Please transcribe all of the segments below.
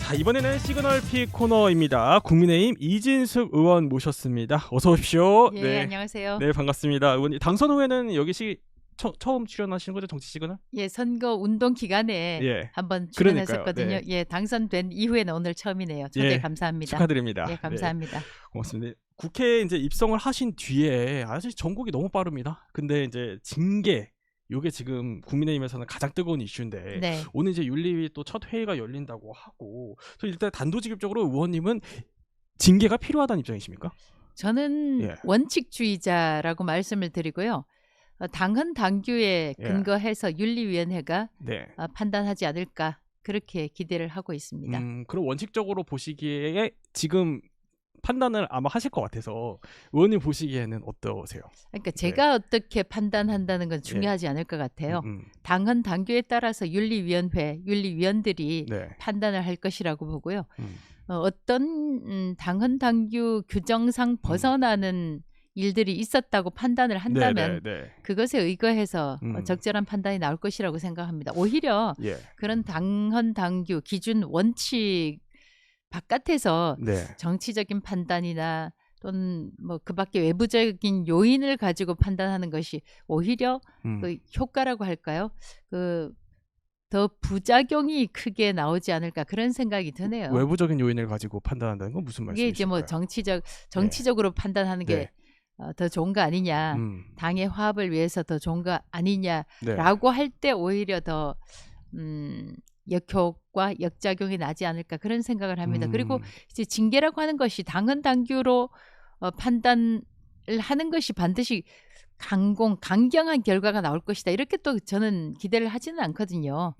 자, 이번에는 시그널 픽 코너입니다. 국민의힘 이진숙 의원 모셨습니다. 어서 오십시오. 예, 네. 안녕하세요. 네, 반갑습니다. 의원님, 당선 후에는 여기 처음 출연하시는 거죠? 정치 시그널? 예, 선거 운동 기간에 예. 한번 그러니까요. 출연했었거든요. 네. 예, 당선된 이후에는 오늘 처음이네요. 초대 예, 감사합니다. 축하드립니다. 예, 감사합니다. 네, 고맙습니다. 국회에 이제 입성을 하신 뒤에 아직 전국이 너무 빠릅니다. 근데 이제 징계 요게 지금 국민의힘에서는 가장 뜨거운 이슈인데 네. 오늘 이제 윤리위 또 첫 회의가 열린다고 하고, 저 일단 단도직입적으로 의원님은 징계가 필요하다는 입장이십니까? 저는 예. 원칙주의자라고 말씀을 드리고요. 당헌 당규에 예. 근거해서 윤리위원회가 네. 판단하지 않을까 그렇게 기대를 하고 있습니다. 그럼 원칙적으로 보시기에 지금 판단을 아마 하실 것 같아서 의원님 보시기에는 어떠세요? 그러니까 제가 어떻게 판단한다는 건 중요하지 않을 것 같아요. 당헌 당규에 따라서 윤리위원회, 윤리위원들이 네. 판단을 할 것이라고 보고요. 어떤 당헌 당규 규정상 벗어나는 일들이 있었다고 판단을 한다면 그것에 의거해서 적절한 판단이 나올 것이라고 생각합니다. 오히려 예. 그런 당헌 당규 기준 원칙 바깥에서 네. 정치적인 판단이나 또는 뭐 그 밖에 외부적인 요인을 가지고 판단하는 것이 오히려 그 효과라고 할까요? 그 더 부작용이 크게 나오지 않을까 그런 생각이 드네요. 외부적인 요인을 가지고 판단한다는 건 무슨 이게 이제 말씀이실까요? 뭐 정치적으로 판단하는 게 더 좋은 거 아니냐, 당의 화합을 위해서 더 좋은 거 아니냐라고 할 때 오히려 더 역효과, 역작용이 나지 않을까 그런 생각을 합니다. 그리고 이제 징계라고 하는 것이 당헌 당규로 판단을 하는 것이 반드시 강경한 결과가 나올 것이다. 이렇게 또 저는 기대를 하지는 않거든요.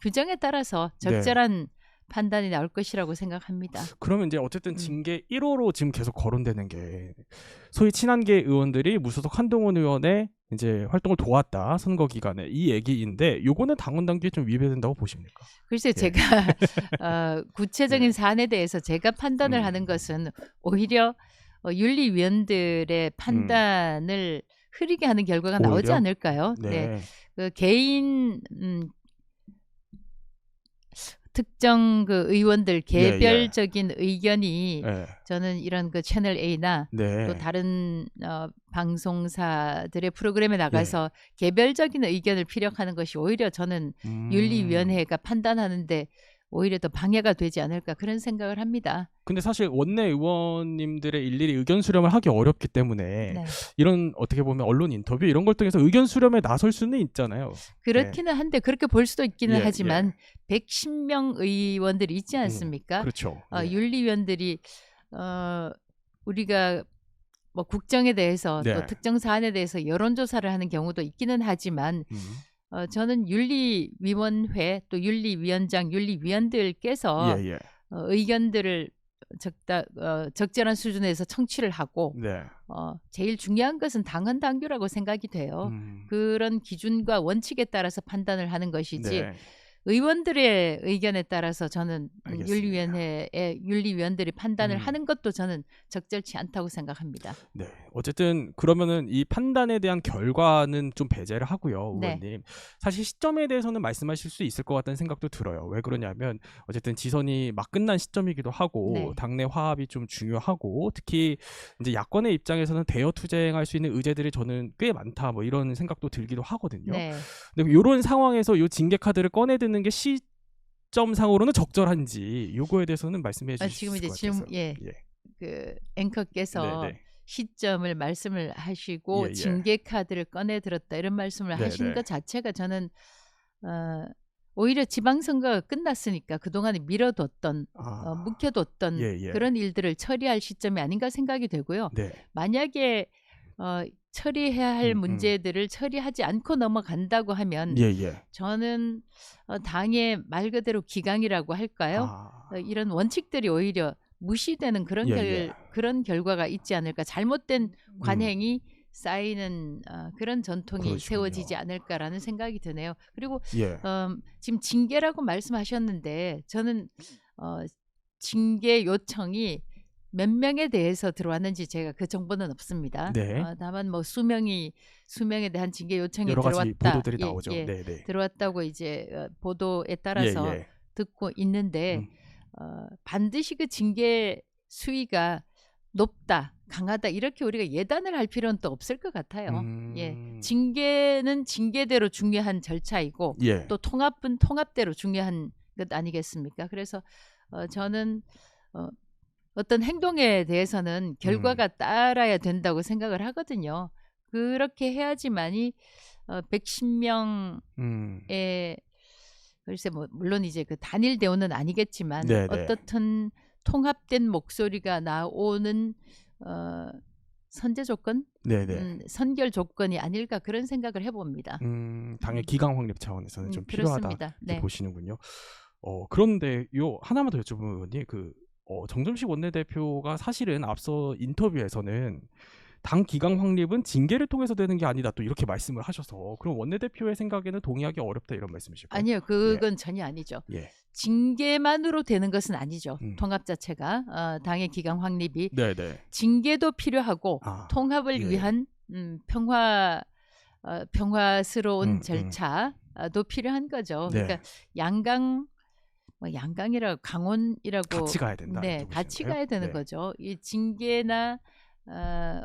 규정에 따라서 적절한 판단이 나올 것이라고 생각합니다. 그러면 이제 어쨌든 징계 1호로 지금 계속 거론되는 게 소위 친한계 의원들이 무소속 한동훈 의원의 이제 활동을 도왔다 선거 기간에 이 얘기인데 요거는 당헌 당규에 좀 위배된다고 보십니까? 글쎄 제가 구체적인 사안에 대해서 제가 판단을 하는 것은 오히려 윤리위원들의 판단을 흐리게 하는 결과가 나오지 않을까요? 네. 그 개인 특정 그 의원들 개별적인 의견이 저는 이런 그 채널 A나 또 다른 방송사들의 프로그램에 나가서 개별적인 의견을 피력하는 것이 오히려 저는 윤리위원회가 판단하는데 오히려 더 방해가 되지 않을까 그런 생각을 합니다. 근데 사실 원내 의원님들의 일일이 의견 수렴을 하기 어렵기 때문에 이런 어떻게 보면 언론 인터뷰 이런 걸 통해서 의견 수렴에 나설 수는 있잖아요. 그렇기는 한데 그렇게 볼 수도 있기는 하지만 110명 의원들이 있지 않습니까? 그렇죠. 윤리위원들이 우리가 뭐 국정에 대해서 또 특정 사안에 대해서 여론조사를 하는 경우도 있기는 하지만 저는 윤리위원회 또 윤리위원장, 윤리위원들께서 의견들을 적절한 수준에서 청취를 하고 제일 중요한 것은 당헌 당규라고 생각이 돼요. 그런 기준과 원칙에 따라서 판단을 하는 것이지 의원들의 의견에 따라서 저는 윤리위원들이 판단을 하는 것도 저는 적절치 않다고 생각합니다. 네, 어쨌든 그러면은 이 판단에 대한 결과는 좀 배제를 하고요, 의원님. 사실 시점에 대해서는 말씀하실 수 있을 것 같다는 생각도 들어요. 왜 그러냐면 어쨌든 지선이 막 끝난 시점이기도 하고 당내 화합이 좀 중요하고 특히 이제 야권의 입장에서는 대여 투쟁할 수 있는 의제들이 저는 꽤 많다, 뭐 이런 생각도 들기도 하거든요. 근데 이런 상황에서 이 징계 카드를 꺼내드는 게 시점상으로는 적절한지 요거에 대해서는 말씀해 주실 수 있을 것 같아서. 그 앵커께서 시점을 말씀을 하시고 징계 카드를 꺼내 들었다 이런 말씀을 하신 것 자체가 저는 오히려 지방선거가 끝났으니까 그동안에 미뤄뒀던 묵혀뒀던 그런 일들을 처리할 시점이 아닌가 생각이 되고요. 만약에 처리해야 할 문제들을 처리하지 않고 넘어간다고 하면 저는 당의 말 그대로 기강이라고 할까요? 이런 원칙들이 오히려 무시되는 그런 결과가 있지 않을까. 잘못된 관행이 쌓이는 그런 전통이 세워지지 않을까라는 생각이 드네요. 그리고 지금 징계라고 말씀하셨는데 저는 징계 요청이 몇 명에 대해서 들어왔는지 제가 그 정보는 없습니다. 다만 뭐 수명에 대한 징계 요청이 여러 가지 들어왔다. 보도들이 나오죠. 들어왔다고 이제 보도에 따라서 듣고 있는데 반드시 그 징계 수위가 높다, 강하다 이렇게 우리가 예단을 할 필요는 또 없을 것 같아요. 예, 징계는 징계대로 중요한 절차이고 예. 또 통합은 통합대로 중요한 것 아니겠습니까? 그래서 저는 어떤 행동에 대해서는 결과가 따라야 된다고 생각을 하거든요. 그렇게 해야지만이 110명의 글쎄 뭐 물론 이제 그 단일 대우는 아니겠지만 네네. 어떻든 통합된 목소리가 나오는 선제 조건, 선결 조건이 아닐까 그런 생각을 해봅니다. 당의 기강 확립 차원에서는 좀 필요하다 이렇게 네. 보시는군요. 그런데 요 하나만 더 여쭤보면 정점식 원내대표가 사실은 앞서 인터뷰에서는 당 기강 확립은 징계를 통해서 되는 게 아니다 또 이렇게 말씀을 하셔서 그럼 원내대표의 생각에는 동의하기 어렵다 이런 말씀이실까요? 아니요, 그건 전혀 아니죠. 징계만으로 되는 것은 아니죠. 통합 자체가 당의 기강 확립이 징계도 필요하고 통합을 위한 평화스러운 절차도 필요한 거죠. 그러니까 양강이라고 강원이라고 같이 가야 된다. 네, 같이 가야 되는 거죠. 이 징계나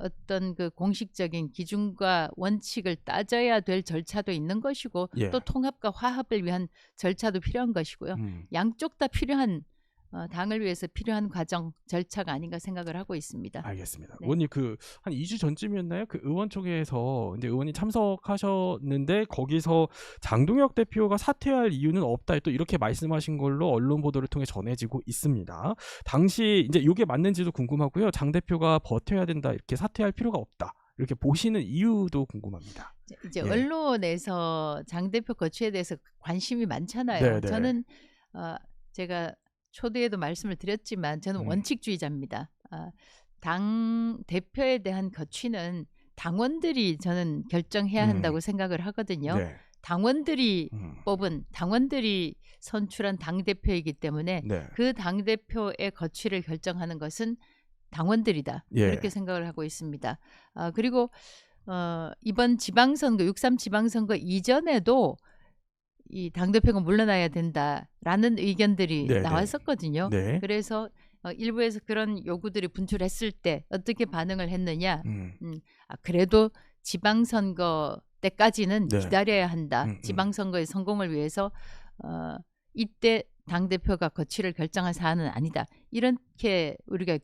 어떤 그 공식적인 기준과 원칙을 따져야 될 절차도 있는 것이고 또 통합과 화합을 위한 절차도 필요한 것이고요. 양쪽 다 필요한 당을 위해서 필요한 과정 절차가 아닌가 생각을 하고 있습니다. 알겠습니다. 의원님 한 2주 전쯤이었나요? 그 의원총회에서 이제 의원이 참석하셨는데 거기서 장동혁 대표가 사퇴할 이유는 없다 또 이렇게 말씀하신 걸로 언론 보도를 통해 전해지고 있습니다. 당시 이제 이게 맞는지도 궁금하고요. 장 대표가 버텨야 된다 이렇게 사퇴할 필요가 없다. 이렇게 보시는 이유도 궁금합니다. 이제 언론에서 장 대표 거취에 대해서 관심이 많잖아요. 저는 제가 초대에도 말씀을 드렸지만 저는 원칙주의자입니다. 당 대표에 대한 거취는 당원들이 저는 결정해야 한다고 생각을 하거든요. 당원들이 뽑은 당원들이 선출한 당 대표이기 때문에 그 당 대표의 거취를 결정하는 것은 당원들이다. 이렇게 생각을 하고 있습니다. 그리고 이번 지방선거 6.3 지방선거 이전에도 이 당대표가 물러나야 된다라는 의견들이 나왔었거든요. 그래서 일부에서 그런 요구들이 분출했을 때 어떻게 반응을 했느냐. 그래도 지방선거 때까지는 기다려야 한다. 지방선거의 성공을 위해서 이때 당대표가 거취를 결정한 사안은 아니다. 이렇게 우리가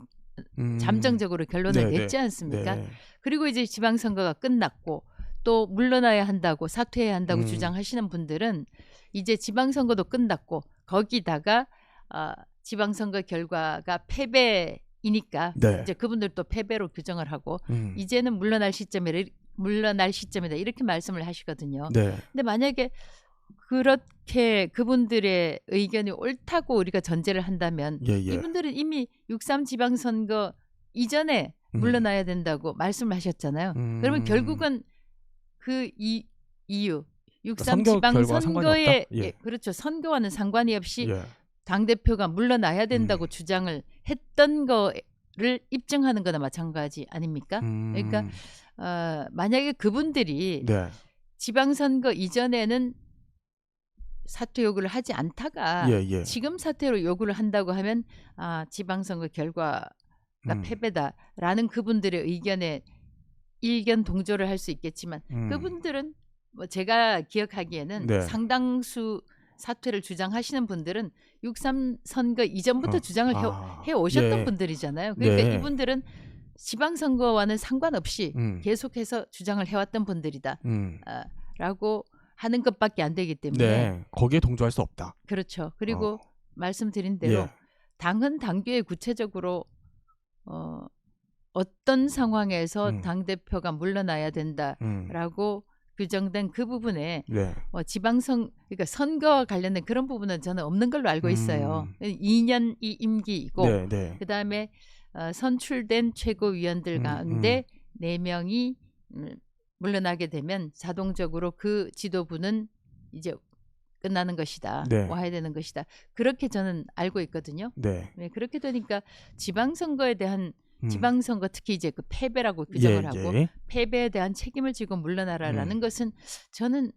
잠정적으로 결론을 냈지 않습니까? 그리고 이제 지방선거가 끝났고 또 물러나야 한다고 사퇴해야 한다고 주장하시는 분들은 이제 지방선거도 끝났고 거기다가 지방선거 결과가 패배이니까 이제 그분들도 패배로 규정을 하고 이제는 물러날 시점이다 이렇게 말씀을 하시거든요. 근데 만약에 그렇게 그분들의 의견이 옳다고 우리가 전제를 한다면 이분들은 이미 6.3 지방선거 이전에 물러나야 된다고 말씀을 하셨잖아요. 그러면 결국은 그 이유 6.3 지방선거에 그렇죠. 선거와는 상관이 없이 당대표가 물러나야 된다고 주장을 했던 거를 입증하는 거나 마찬가지 아닙니까? 그러니까 만약에 그분들이 지방선거 이전에는 사퇴 요구를 하지 않다가 지금 사퇴로 요구를 한다고 하면 지방선거 결과가 패배다라는 그분들의 의견에 일견 동조를 할 수 있겠지만 그분들은 뭐 제가 기억하기에는 상당수 사퇴를 주장하시는 분들은 6.3 선거 이전부터 주장을 해 오셨던 분들이잖아요. 그러니까 이분들은 지방선거와는 상관없이 계속해서 주장을 해왔던 분들이다 라고 하는 것밖에 안 되기 때문에 거기에 동조할 수 없다. 그렇죠. 그리고 말씀드린 대로 당은 당규에 구체적으로 어떤 상황에서 당대표가 물러나야 된다라고 규정된 그 부분에 그러니까 선거와 관련된 그런 부분은 저는 없는 걸로 알고 있어요. 2년 이 임기이고 그다음에 선출된 최고위원들 가운데 4명이 물러나게 되면 자동적으로 그 지도부는 이제 끝나는 것이다. 와야 되는 것이다. 그렇게 저는 알고 있거든요. 그렇게 되니까 지방선거에 대한 지방선거 특히 이제 그 패배라고 규정을 하고 패배에 대한 책임을 지고 물러나라라는 것은 저는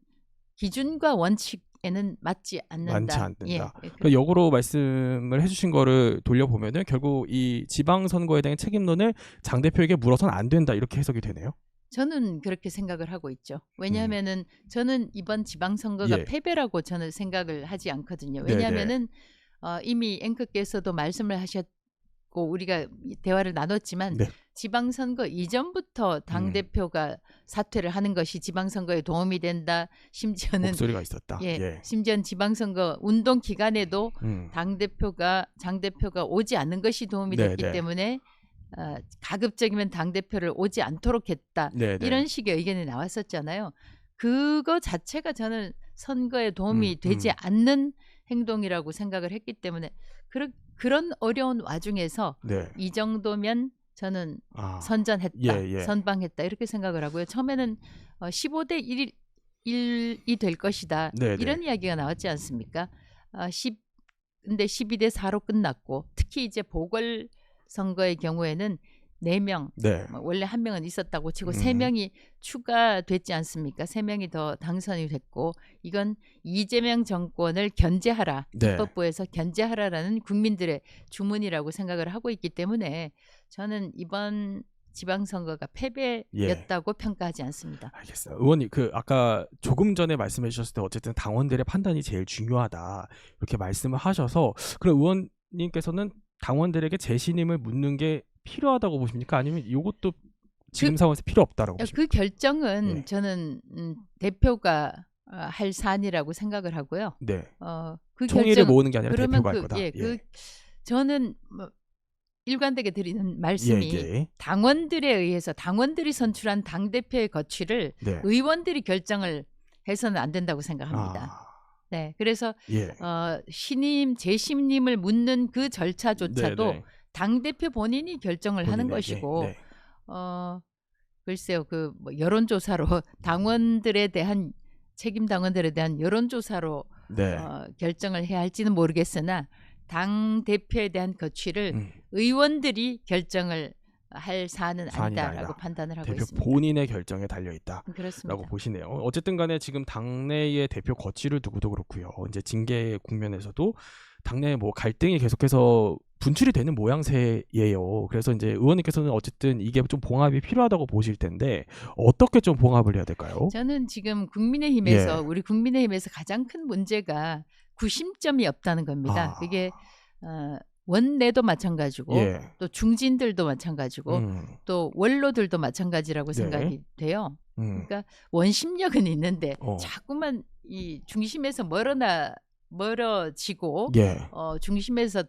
기준과 원칙 에는 맞지 않는다. 많지 않는다. 예. 그러니까 역으로 말씀을 해주신 거를 돌려보면은 결국 이 지방선거에 대한 책임론을 장 대표에게 물어서는 안 된다 이렇게 해석이 되네요. 저는 그렇게 생각을 하고 있죠. 왜냐하면은 저는 이번 지방선거가 예. 패배라고 저는 생각을 하지 않거든요. 왜냐하면은 이미 앵커께서도 말씀을 하셨고 우리가 대화를 나눴지만 네. 지방선거 이전부터 당대표가 사퇴를 하는 것이 지방선거에 도움이 된다. 심지어는 목소리가 있었다. 예. 심지어는 지방선거 운동 기간에도 장 대표가 오지 않는 것이 도움이 됐기 때문에 가급적이면 당대표를 오지 않도록 했다. 이런 식의 의견이 나왔었잖아요. 그거 자체가 저는 선거에 도움이 되지 않는 행동이라고 생각을 했기 때문에 그런 어려운 와중에서 이 정도면 저는 선전했다. 선방했다. 이렇게 생각을 하고요. 처음에는 15대 1이 될 것이다. 이런 이야기가 나왔지 않습니까? 근데 12대 4로 끝났고 특히 이제 보궐선거의 경우에는 4명, 원래 1명은 있었다고 치고 3명이 추가됐지 않습니까? 3명이 더 당선이 됐고 이건 이재명 정권을 견제하라, 입법부에서 견제하라라는 국민들의 주문이라고 생각을 하고 있기 때문에 저는 이번 지방선거가 패배였다고 평가하지 않습니다. 알겠어요. 의원님 아까 조금 전에 말씀해 주셨을 때 어쨌든 당원들의 판단이 제일 중요하다 이렇게 말씀을 하셔서 그럼 의원님께서는 당원들에게 재신임을 묻는 게 필요하다고 보십니까? 아니면 이것도 지금 상황에서 필요 없다라고 보십니까? 그 결정은 저는 대표가 할 사안이라고 생각을 하고요. 그 총회를 모으는 게 아니라 대표가 할 거다. 저는 일관되게 드리는 말씀이 당원들에 의해서 당원들이 선출한 당대표의 거취를 의원들이 결정을 해서는 안 된다고 생각합니다. 그래서 재신임을 묻는 그 절차조차도 당대표 본인이 결정을 하는 것이고 글쎄요 여론조사로 책임 당원들에 대한 여론조사로 결정을 해야 할지는 모르겠으나 당대표에 대한 거취를 의원들이 결정을 할 사안은 아니다라고 판단을 하고 대표 있습니다. 본인의 결정에 달려있다라고 그렇습니다. 보시네요. 어쨌든 간에 지금 당내의 대표 거취를 두고도 그렇고요. 이제 징계 국면에서도 당내에 갈등이 계속해서 분출이 되는 모양새예요. 그래서 이제 의원님께서는 어쨌든 이게 좀 봉합이 필요하다고 보실 텐데 어떻게 좀 봉합을 해야 될까요? 저는 지금 우리 국민의힘에서 가장 큰 문제가 구심점이 없다는 겁니다. 그게 원내도 마찬가지고 또 중진들도 마찬가지고 또 원로들도 마찬가지라고 생각이 돼요. 그러니까 원심력은 있는데 자꾸만 이 중심에서 멀어지고 중심에서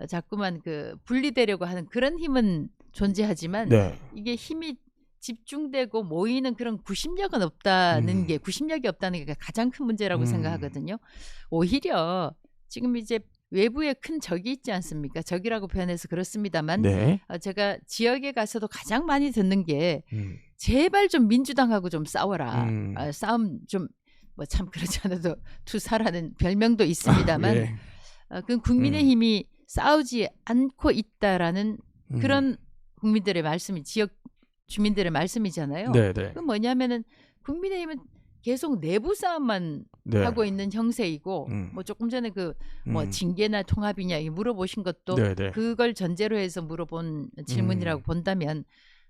자꾸만 분리되려고 하는 그런 힘은 존재하지만 이게 힘이 집중되고 모이는 그런 구심력은 없다는 게 구심력이 없다는 게 가장 큰 문제라고 생각하거든요. 오히려 지금 이제 외부에 큰 적이 있지 않습니까? 적이라고 표현해서 그렇습니다만 제가 지역에 가서도 가장 많이 듣는 게 제발 좀 민주당하고 좀 싸워라. 싸움 좀 참 그렇지 않아도 투사라는 별명도 있습니다만 그 국민의힘이 싸우지 않고 있다라는 그런 국민들의 말씀이 지역 주민들의 말씀이잖아요. 그 뭐냐면은 국민의힘은 계속 내부 싸움만 하고 있는 형세이고 조금 전에 징계나 통합이냐 물어보신 것도 그걸 전제로 해서 물어본 질문이라고 본다면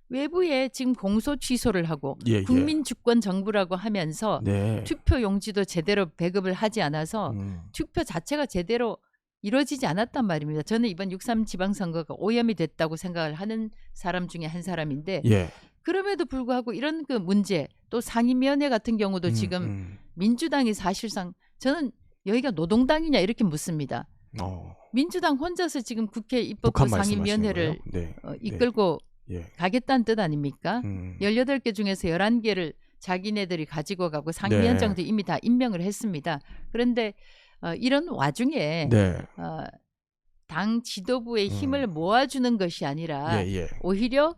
외부에 지금 공소 취소를 하고 국민 주권 정부라고 하면서 투표 용지도 제대로 배급을 하지 않아서 투표 자체가 제대로 이루어지지 않았단 말입니다. 저는 이번 6.3 지방선거가 오염이 됐다고 생각을 하는 사람 중에 한 사람인데 그럼에도 불구하고 이런 문제 또 상임위원회 같은 경우도 지금 민주당이 사실상 저는 여기가 노동당이냐 이렇게 묻습니다. 민주당 혼자서 지금 국회 입법부 상임위원회를 이끌고 가겠다는 뜻 아닙니까? 18개 중에서 11개를 자기네들이 가지고 가고 상임위원장도 이미 다 임명을 했습니다. 그런데 이런 와중에 당 지도부의 힘을 모아주는 것이 아니라 오히려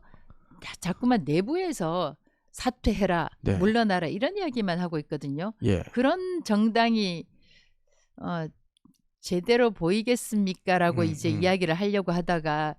자꾸만 내부에서 사퇴해라, 물러나라 이런 이야기만 하고 있거든요. 그런 정당이 제대로 보이겠습니까라고 이제 이야기를 하려고 하다가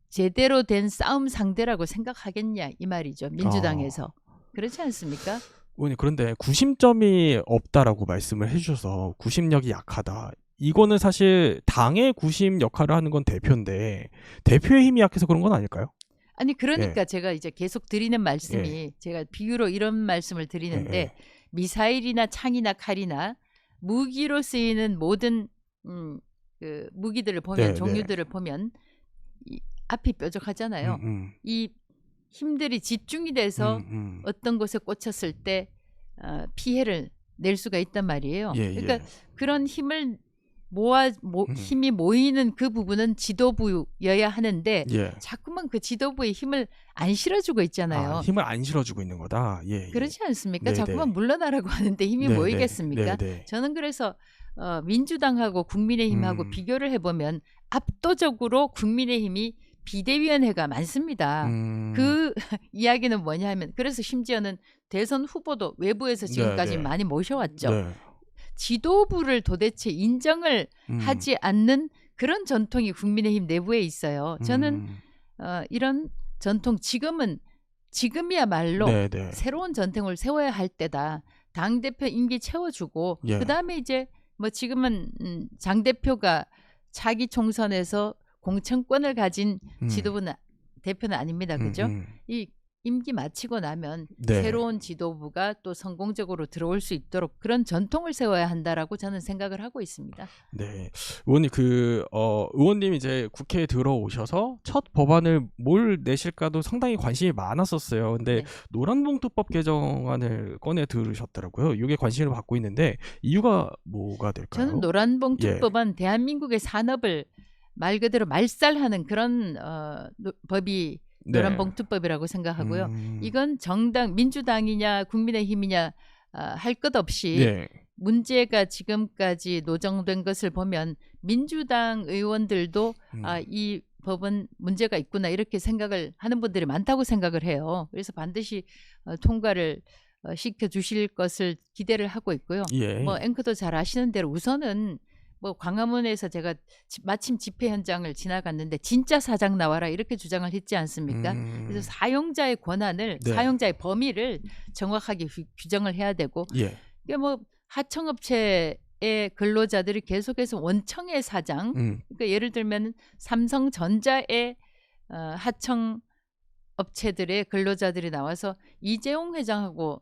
제대로 된 싸움 상대라고 생각하겠냐 이 말이죠. 민주당에서. 그렇지 않습니까? 의원님 그런데 구심점이 없다라고 말씀을 해주셔서 구심력이 약하다. 이거는 사실 당의 구심 역할을 하는 건 대표인데 대표의 힘이 약해서 그런 건 아닐까요? 아니 그러니까 제가 이제 계속 드리는 말씀이 제가 비유로 이런 말씀을 드리는데 미사일이나 창이나 칼이나 무기로 쓰이는 모든 그 무기들을 보면 종류들을 보면 이 앞이 뾰족하잖아요. 이 힘들이 집중이 돼서 어떤 곳에 꽂혔을 때 피해를 낼 수가 있단 말이에요. 그러니까 그런 힘을 힘이 모이는 그 부분은 지도부여야 하는데 자꾸만 그 지도부의 힘을 안 실어주고 있잖아요. 힘을 안 실어주고 있는 거다. 그렇지 않습니까? 자꾸만 물러나라고 하는데 힘이 모이겠습니까? 저는 그래서 민주당하고 국민의힘하고 비교를 해보면 압도적으로 국민의힘이 비대위원회가 많습니다. 그 이야기는 뭐냐 하면 그래서 심지어는 대선 후보도 외부에서 지금까지 많이 모셔왔죠. 지도부를 도대체 인정을 하지 않는 그런 전통이 국민의힘 내부에 있어요. 저는 이런 전통 지금이야말로 새로운 전통을 세워야 할 때다. 당대표 임기 채워주고 그다음에 이제 뭐 지금은 장 대표가 차기 총선에서 공천권을 가진 대표는 아닙니다. 그죠? 이 임기 마치고 나면 새로운 지도부가 또 성공적으로 들어올 수 있도록 그런 전통을 세워야 한다라고 저는 생각을 하고 있습니다. 네, 의원님 의원님이 이제 국회에 들어오셔서 첫 법안을 뭘 내실까도 상당히 관심이 많았었어요. 근데 노란봉투법 개정안을 꺼내 들으셨더라고요. 이게 관심을 받고 있는데 이유가 뭐가 될까요? 저는 노란봉투법은 대한민국의 산업을 말 그대로 말살하는 그런 법이 노란봉투법이라고 생각하고요. 이건 정당 민주당이냐 국민의힘이냐 할 것 없이 문제가 지금까지 노정된 것을 보면 민주당 의원들도 이 법은 문제가 있구나 이렇게 생각을 하는 분들이 많다고 생각을 해요. 그래서 반드시 통과를 시켜주실 것을 기대를 하고 있고요. 뭐 앵커도 잘 아시는 대로 우선은 뭐 광화문에서 제가 마침 집회 현장을 지나갔는데 진짜 사장 나와라 이렇게 주장을 했지 않습니까? 그래서 사용자의 권한을 사용자의 범위를 정확하게 규정을 해야 되고 이게 뭐 하청업체의 근로자들이 계속해서 원청의 사장 그러니까 예를 들면 삼성전자의 하청업체들의 근로자들이 나와서 이재용 회장하고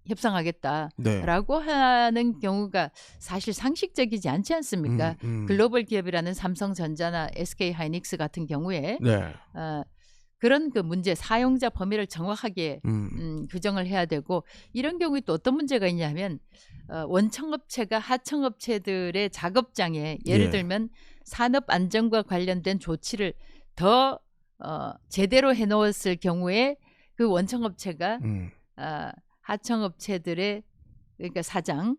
협상하겠다라고 하는 경우가 사실 상식적이지 않지 않습니까? 글로벌 기업이라는 삼성전자나 SK하이닉스 같은 경우에 그런 그 문제 사용자 범위를 정확하게 규정을 해야 되고 이런 경우에 또 어떤 문제가 있냐면 원청업체가 하청업체들의 작업장에 예를 들면 산업 안전과 관련된 조치를 더 제대로 해놓았을 경우에 그 원청업체가 하청업체들의 그러니까 사장,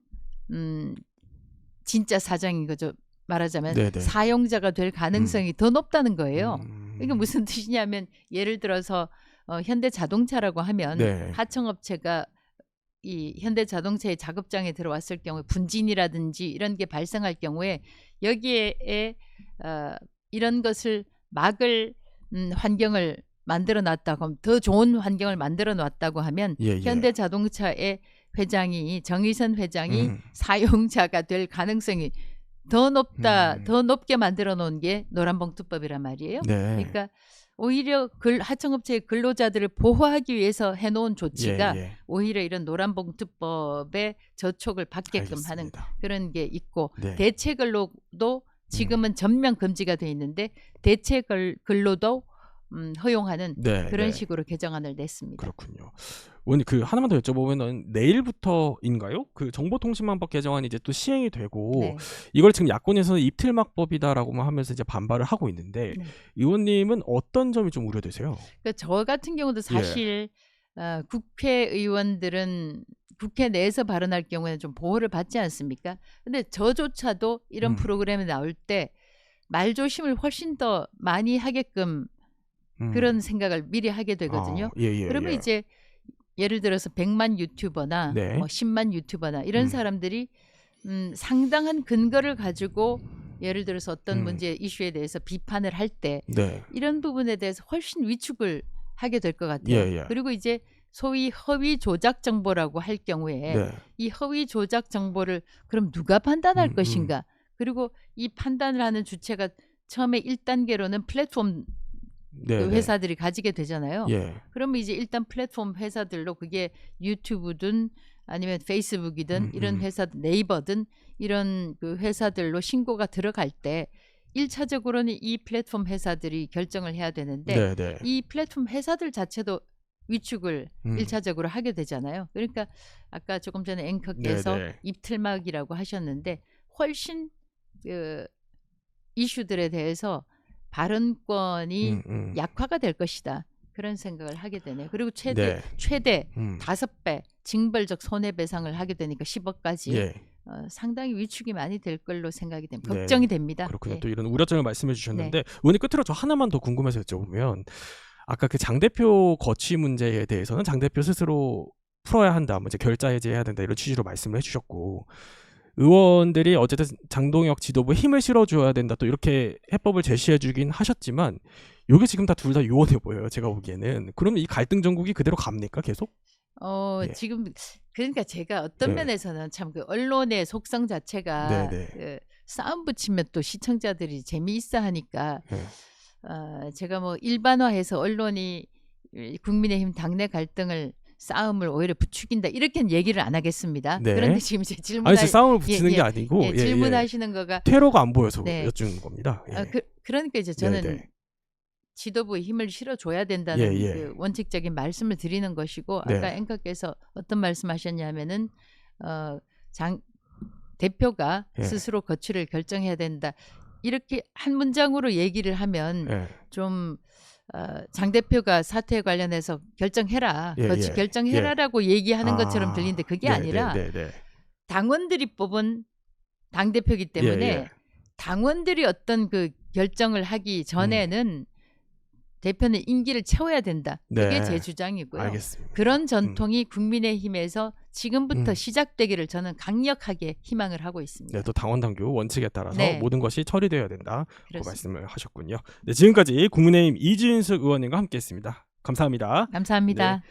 진짜 사장인 거죠. 말하자면 사용자가 될 가능성이 더 높다는 거예요. 이게 무슨 뜻이냐면 예를 들어서 현대자동차라고 하면 하청업체가 이 현대자동차의 작업장에 들어왔을 경우에 분진이라든지 이런 게 발생할 경우에 여기에 이런 것을 막을 환경을 만들어 놨다고 하면 더 좋은 환경을 만들어 놨다고 하면 현대자동차의 회장이 정의선 회장이 사용자가 될 가능성이 더 높게 만들어 놓은 게 노란봉투법이란 말이에요. 그러니까 오히려 하청업체의 근로자들을 보호하기 위해서 해놓은 조치가 오히려 이런 노란봉투법의 저촉을 받게끔 하는 그런 게 있고 대체 근로도 지금은 전면 금지가 돼 있는데 대체 근로도 허용하는 그런 식으로 개정안을 냈습니다. 그렇군요. 의원님 하나만 더 여쭤보면 내일부터인가요? 그 정보통신망법 개정안이 이제 또 시행이 되고 이걸 지금 야권에서는 입틀막법이다라고만 하면서 이제 반발을 하고 있는데 의원님은 어떤 점이 좀 우려되세요? 그러니까 저 같은 경우도 사실 국회의원들은 국회 내에서 발언할 경우에는 좀 보호를 받지 않습니까? 근데 저조차도 이런 프로그램에 나올 때 말조심을 훨씬 더 많이 하게끔 그런 생각을 미리 하게 되거든요. 그러면 이제 예를 들어서 100만 유튜버나 뭐 10만 유튜버나 이런 사람들이 상당한 근거를 가지고 예를 들어서 어떤 문제 이슈에 대해서 비판을 할 때 이런 부분에 대해서 훨씬 위축을 하게 될 것 같아요. 그리고 이제 소위 허위 조작 정보라고 할 경우에 네. 이 허위 조작 정보를 그럼 누가 판단할 것인가? 그리고 이 판단을 하는 주체가 처음에 1단계로는 플랫폼 그 회사들이 가지게 되잖아요. 예. 그러면 이제 일단 플랫폼 회사들로 그게 유튜브든 아니면 페이스북이든 이런 회사, 네이버든 이런 그 회사들로 신고가 들어갈 때 1차적으로는 이 플랫폼 회사들이 결정을 해야 되는데 이 플랫폼 회사들 자체도 위축을 1차적으로 하게 되잖아요. 그러니까 아까 조금 전에 앵커께서 입틀막이라고 하셨는데 훨씬 그 이슈들에 대해서 발언권이 약화가 될 것이다. 그런 생각을 하게 되네요. 그리고 최대 5배 징벌적 손해배상을 하게 되니까 10억까지 상당히 위축이 많이 될 걸로 생각이 됩니다. 걱정이 됩니다. 그렇군요. 또 이런 우려점을 말씀해 주셨는데 의원님 끝으로 저 하나만 더 궁금해서 여쭤보면 아까 그 장 대표 거취 문제에 대해서는 장 대표 스스로 풀어야 한다, 뭐 이제 결자 해제해야 된다 이런 취지로 말씀을 해주셨고 의원들이 어쨌든 장동혁 지도부에 힘을 실어줘야 된다 또 이렇게 해법을 제시해주긴 하셨지만 이게 지금 다 둘 다 요원해 보여요. 제가 보기에는. 그러면 이 갈등 전국이 그대로 갑니까 계속? 지금 그러니까 제가 어떤 면에서는 참 그 언론의 속성 자체가 그 싸움 붙이면 또 시청자들이 재미있어 하니까 제가 뭐 일반화해서 언론이 국민의힘 당내 갈등을 싸움을 오히려 부추긴다 이렇게는 얘기를 안 하겠습니다. 그런데 지금 제 질문 싸움을 붙이는 게 아니고 질문하시는 거가 퇴로가 안 보여서 여쭙는 겁니다. 그러니까 이제 저는 지도부에 힘을 실어줘야 된다는 그 원칙적인 말씀을 드리는 것이고 아까 앵커께서 어떤 말씀하셨냐면은 장 대표가 스스로 거취를 결정해야 된다 이렇게 한 문장으로 얘기를 하면 좀 장 대표가 사태에 관련해서 결정해라, 거취 결정해라라고 얘기하는 것처럼 들리는데 그게 아니라 당원들이 뽑은 당 대표이기 때문에 당원들이 어떤 그 결정을 하기 전에는 대표는 임기를 채워야 된다. 그게 제 주장이고요. 알겠습니다. 그런 전통이 국민의힘에서 지금부터 시작되기를 저는 강력하게 희망을 하고 있습니다. 또 당원 당규 원칙에 따라서 모든 것이 처리되어야 된다. 그 말씀을 하셨군요. 지금까지 국민의힘 이준석 의원님과 함께했습니다. 감사합니다. 감사합니다.